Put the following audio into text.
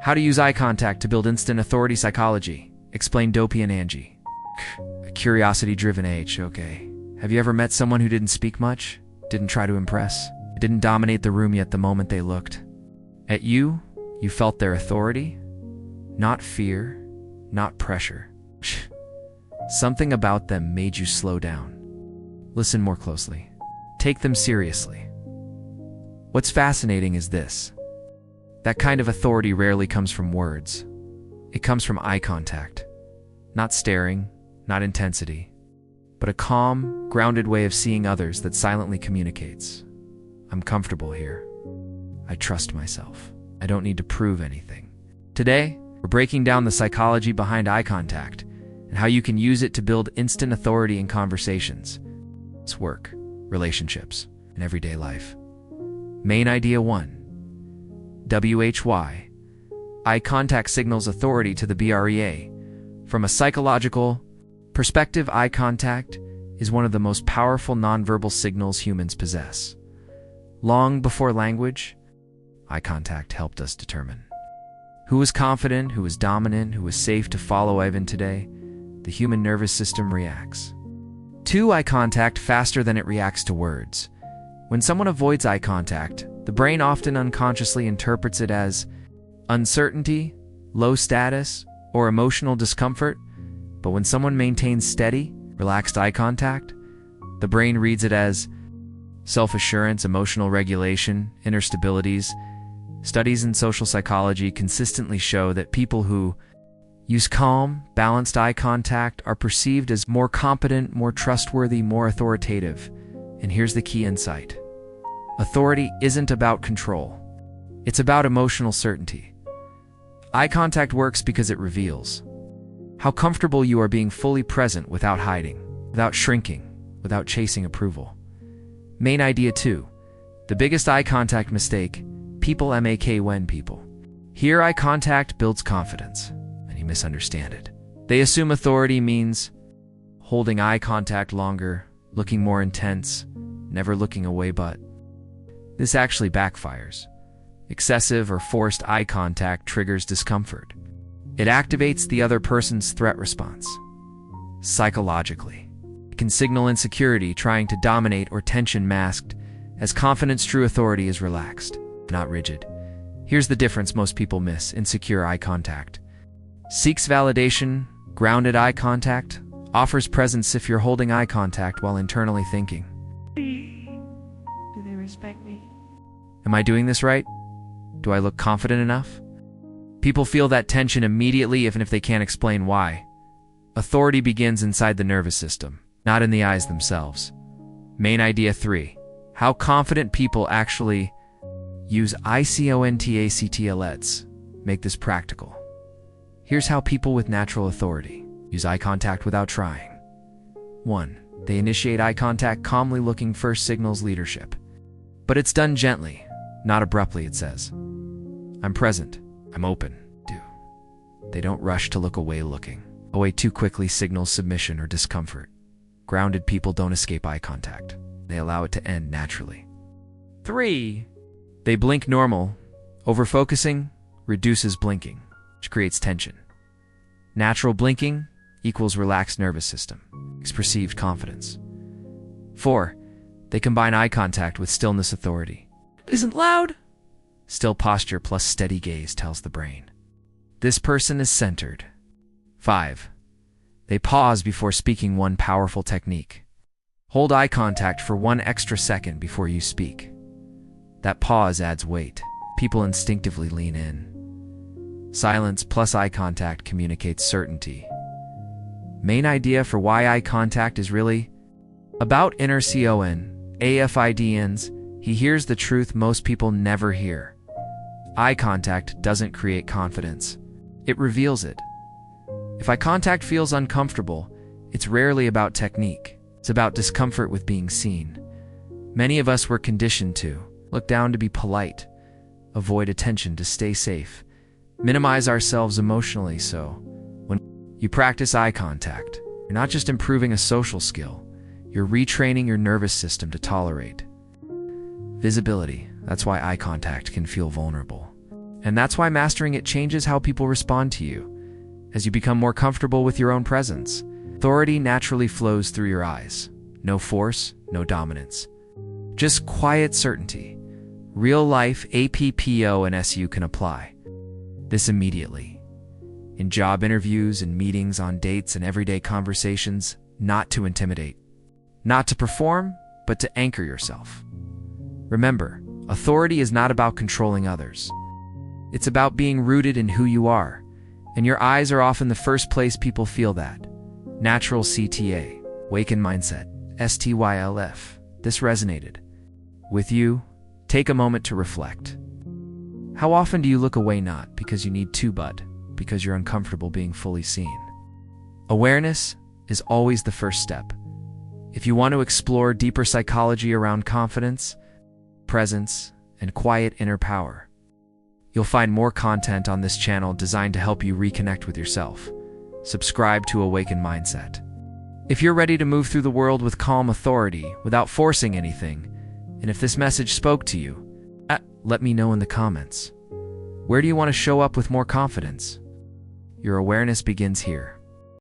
How to use eye contact to build instant authority psychology. Explain Dopey and Angie. A curiosity-driven age, okay. Have you ever met someone who didn't speak much? Didn't try to impress? Didn't dominate the room yet the moment they looked at you? You felt their authority? Not fear, not pressure. Something about them made you slow down. Listen more closely. Take them seriously. What's fascinating is this. That kind of authority rarely comes from words. It comes from eye contact. Not staring, not intensity, but a calm, grounded way of seeing others that silently communicates. I'm comfortable here. I trust myself. I don't need to prove anything. Today, we're breaking down the psychology behind eye contact and how you can use it to build instant authority in conversations, work, relationships, and everyday life. Main idea 1. WHY. Eye contact signals authority to the BREA. From a psychological perspective, eye contact is one of the most powerful nonverbal signals humans possess. Long before language, eye contact helped us determine who was confident, who was dominant, who was safe to follow. Even today, the human nervous system reacts to eye contact faster than it reacts to words. When someone avoids eye contact, the brain often unconsciously interprets it as uncertainty, low status, or emotional discomfort. But when someone maintains steady, relaxed eye contact, the brain reads it as self-assurance, emotional regulation, inner stabilities. Studies in social psychology consistently show that people who use calm, balanced eye contact are perceived as more competent, more trustworthy, more authoritative. And here's the key insight. Authority isn't about control. It's about emotional certainty. Eye contact works because it reveals how comfortable you are being fully present without hiding, without shrinking, without chasing approval. Main idea 2. The biggest eye contact mistake. People make when people hear eye contact builds confidence. Many misunderstand it. They assume authority means holding eye contact longer, looking more intense, never looking away, but this actually backfires. Excessive or forced eye contact triggers discomfort. It activates the other person's threat response. Psychologically, it can signal insecurity, trying to dominate, or tension masked as confidence. True authority is relaxed, not rigid. Here's the difference most people miss. Insecure eye contact seeks validation. Grounded eye contact offers presence. If you're holding eye contact while internally thinking, do they respect me? Am I doing this right? Do I look confident enough? People feel that tension immediately, even if they can't explain why. Authority begins inside the nervous system, not in the eyes themselves. Main idea 3. How confident people actually use ICONTACT. Let's make this practical. Here's how people with natural authority use eye contact without trying. 1. They initiate eye contact calmly, looking first signals leadership. But it's done gently, not abruptly. It says, I'm present, I'm open. 2. They don't rush to look away. Looking away too quickly signals submission or discomfort. Grounded people don't escape eye contact. They allow it to end naturally. 3. They blink normal. Overfocusing reduces blinking, which creates tension. Natural blinking equals relaxed nervous system, perceived confidence. 4. They combine eye contact with stillness. Authority isn't loud. Still posture plus steady gaze tells the brain this person is centered. 5. They pause before speaking. One powerful technique. Hold eye contact for 1 extra second before you speak. That pause adds weight. People instinctively lean in. Silence plus eye contact communicates certainty. Main idea for why eye contact is really about inner confidence. He hears the truth most people never hear. Eye contact doesn't create confidence. It reveals it. If eye contact feels uncomfortable, it's rarely about technique. It's about discomfort with being seen. Many of us were conditioned to look down to be polite, avoid attention to stay safe, minimize ourselves emotionally. So, when you practice eye contact, you're not just improving a social skill, you're retraining your nervous system to tolerate visibility. That's why eye contact can feel vulnerable. And that's why mastering it changes how people respond to you. As you become more comfortable with your own presence, authority naturally flows through your eyes. No force, no dominance. Just quiet certainty. Real life APPO and SU can apply this immediately. In job interviews and meetings, on dates and everyday conversations, not to intimidate. Not to perform, but to anchor yourself. Remember, authority is not about controlling others. It's about being rooted in who you are, and your eyes are often the first place people feel that. Natural CTA, Awaken Mindset, STYLF. This resonated with you. Take a moment to reflect. How often do you look away not because you need to, but because you're uncomfortable being fully seen? Awareness is always the first step. If you want to explore deeper psychology around confidence, presence, and quiet inner power, you'll find more content on this channel designed to help you reconnect with yourself. Subscribe to Awaken Mindset. If you're ready to move through the world with calm authority without forcing anything, and if this message spoke to you, let me know in the comments. Where do you want to show up with more confidence? Your awareness begins here.